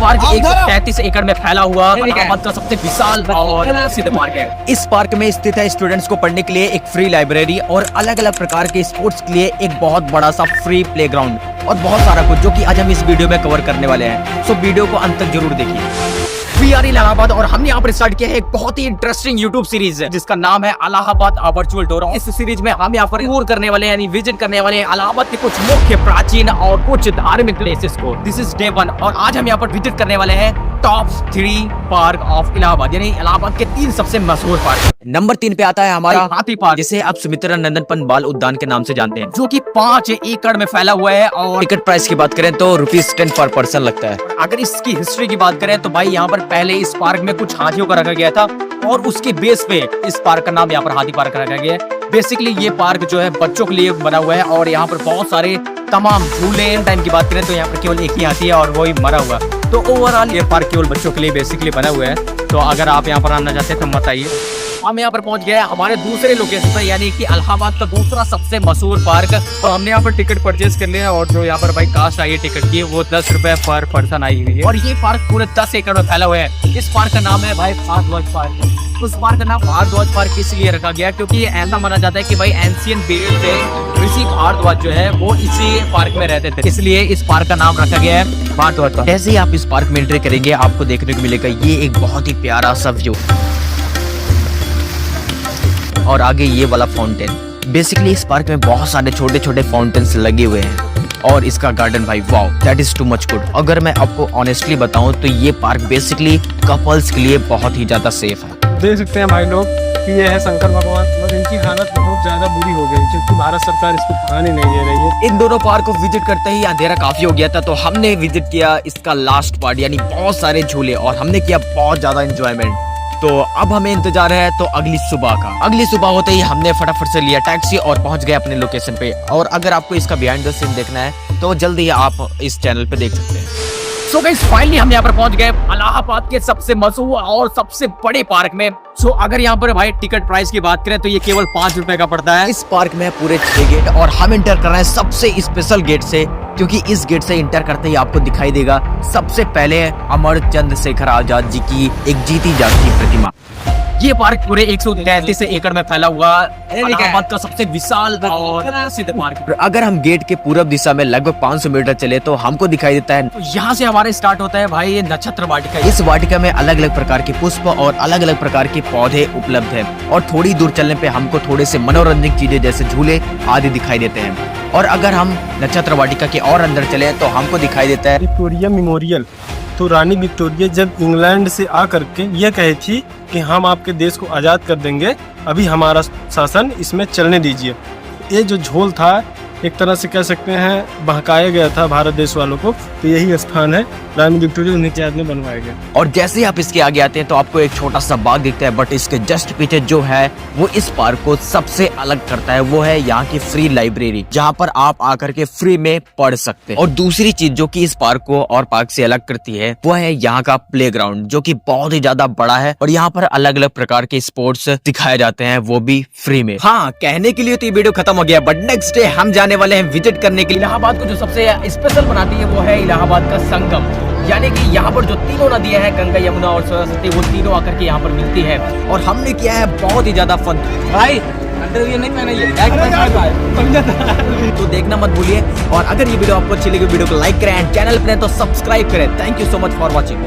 Park 133 एकड़ में फैला हुआ इलाहाबाद का सबसे विशाल और प्रसिद्ध पार्क है। इस पार्क में स्थित है स्टूडेंट्स को पढ़ने के लिए एक फ्री लाइब्रेरी और अलग अलग प्रकार के स्पोर्ट्स के लिए एक बहुत बड़ा सा फ्री प्लेग्राउंड और बहुत सारा कुछ, जो कि आज हम इस वीडियो में कवर करने वाले हैं। सो वीडियो को अंत तक जरूर देखिए। वी आर इलाहाबाद और हमने यहाँ पर स्टार्ट किया है एक बहुत ही इंटरेस्टिंग यूट्यूब सीरीज जिसका नाम है इलाहाबाद वर्चुअल टूर। इस सीरीज में हम यहाँ पर टूर करने वाले हैं, यानी विजिट करने वाले हैं इलाहाबाद के कुछ मुख्य प्राचीन और कुछ धार्मिक प्लेसेस को। दिस इज डे 1 और आज हम यहाँ पर विजिट करने वाले हैं टॉप 3 पार्क ऑफ इलाहाबाद, यानी इलाहाबाद के 3 सबसे मशहूर पार्क। नंबर 3 पे आता है हमारा हाथी पार्क, जिसे आप सुमित्रा नंदन पन बाल उद्यान के नाम से जानते हैं, जो कि 5 एकड़ में फैला हुआ है। और टिकट प्राइस की बात करें तो ₹10 पर पर्सन लगता है। अगर इसकी हिस्ट्री की बात करें तो भाई यहाँ पर पहले इस पार्क में कुछ हाथियों को रखा गया था और उसके बेस पे इस पार्क का नाम यहाँ पर हाथी पार्क रखा गया है। बेसिकली ये पार्क जो है बच्चों के लिए बना हुआ है और यहाँ पर बहुत सारे तमाम झूले। टाइम की बात करें तो यहाँ पर केवल एक ही हाथी है और वो ही मरा हुआ। तो ओवरऑल ये पार्क केवल बच्चों के लिए बेसिकली बना हुआ है। तो अगर आप यहाँ पर आना चाहते हैं तो मत आइए। हम यहाँ पर पहुंच गए हमारे दूसरे लोकेशन पर, यानी कि इलाहाबाद का दूसरा सबसे मशहूर पार्क। तो हमने यहाँ पर टिकट परचेज कर लिया और जो यहाँ पर भाई कास्ट आई है टिकट की वो ₹10 पर पर्सन आई हुई है। और ये पार्क पूरे 10 एकड़ में फैला हुआ है। इस पार्क का नाम है भाई भारद्वाज पार्क। उस पार्क का नाम भारद्वाज पार्क इसलिए रखा गया क्योंकि ऐसा माना जाता है कि भाई एंशियंट पीरियड से ऋषि भारद्वाज जो है वो इसी पार्क में रहते थे, इसलिए इस पार्क का नाम रखा गया है भारद्वाज पार्क। जैसे ही आप इस पार्क में एंट्री करेंगे आपको देखने को मिलेगा ये एक बहुत ही प्यारा सा व्यू और आगे ये वाला फाउंटेन। बेसिकली इस पार्क में बहुत सारे छोटे छोटे फाउंटेन्स लगे हुए हैं और इसका गार्डन भाई wow, that is too much good. अगर मैं आपको ऑनेस्टली बताऊं तो ये पार्क बेसिकली कपल्स के लिए बहुत ही ज्यादा सेफ है। देख सकते हैं भाई लोग कि ये है शंकर भगवान और इनकी हालत बहुत ज्यादा बुरी हो गई क्योंकि भारत सरकार इसको खाने नहीं दे रही है। इन दोनों पार्क को विजिट करते ही अंधेरा काफी हो गया था, तो हमने विजिट किया इसका लास्ट पार्ट, यानी बहुत सारे झूले और हमने किया बहुत ज्यादा एंजॉयमेंट। तो अब हमें इंतजार है तो अगली सुबह का। अगली सुबह होते ही हमने फटाफट से लिया टैक्सी और पहुंच गए अपने लोकेशन पे। और अगर आपको इसका बिहाइंड द सीन देखना है तो जल्दी आप इस चैनल पे देख सकते हैं। सो गाइस फाइनली हम यहाँ पर पहुंच गए इलाहाबाद के सबसे मशहूर और सबसे बड़े पार्क में। सो अगर यहाँ पर भाई टिकट प्राइस की बात करें तो ये केवल ₹5 का पड़ता है। इस पार्क में पूरे 6 गेट और हम इंटर कर रहे हैं सबसे स्पेशल गेट से, क्योंकि इस गेट से इंटर करते ही आपको दिखाई देगा सबसे पहले अमर चंद्रशेखर आजाद जी की एक जीती जागती प्रतिमा। ये पार्क पूरे 133 एकड़ में फैला हुआ इलाहाबाद का सबसे विशाल और प्रसिद्ध पार्क। अगर हम गेट के पूर्व दिशा में लगभग 500 मीटर चले तो हमको दिखाई देता है, तो यहाँ से हमारे स्टार्ट होता है भाई ये नक्षत्र वाटिका। इस वाटिका में अलग अलग प्रकार के पुष्प और अलग अलग प्रकार के पौधे उपलब्ध है और थोड़ी दूर चलने पे हमको थोड़े से मनोरंजक चीजें जैसे झूले आदि दिखाई देते हैं। और अगर हम नक्षत्र वाटिका के और अंदर चले तो हमको दिखाई देता है विक्टोरिया मेमोरियल। तो रानी विक्टोरिया जब इंग्लैंड से आकर के यह कही थी कि हम आपके देश को आज़ाद कर देंगे, अभी हमारा शासन इसमें चलने दीजिए। ये जो झोल था एक तरह से कह सकते हैं बहकाया गया था भारत देश वालों को, तो यही स्थान है रानी विक्टोरिया उन्हीं की याद में बनवाया गया। और जैसे ही आप इसके आगे आते हैं तो आपको एक छोटा सा बाग दिखता है, बट इसके जस्ट पीछे जो है वो इस पार्क को सबसे अलग करता है, वो है यहाँ की फ्री लाइब्रेरी, जहाँ पर आप आकर के फ्री में पढ़ सकते हैं। और दूसरी चीज जो कि इस पार्क को और पार्क से अलग करती है वो है यहाँ का प्लेग्राउंड, जो कि बहुत ही ज्यादा बड़ा है और यहाँ पर अलग अलग प्रकार के स्पोर्ट्स दिखाए जाते हैं, वो भी फ्री में। हाँ, कहने के लिए तो ये वीडियो खत्म हो गया, बट नेक्स्ट डे हम जाने वाले हैं विजिट करने के लिए इलाहाबाद को। जो सबसे स्पेशल बनाती है वो है इलाहाबाद का संगम, यानी कि यहाँ पर जो तीनों नदियां हैं गंगा यमुना और सरस्वती, वो तीनों आकर के यहाँ पर मिलती है। और हमने किया है बहुत ही ज्यादा फन। भाई अंडरवियर नहीं पहना ये तो देखना मत भूलिए। और अगर ये वीडियो आपको अच्छी लगी वीडियो को लाइक करें एंड चैनल पर तो सब्सक्राइब करें। Thank you so much for watching.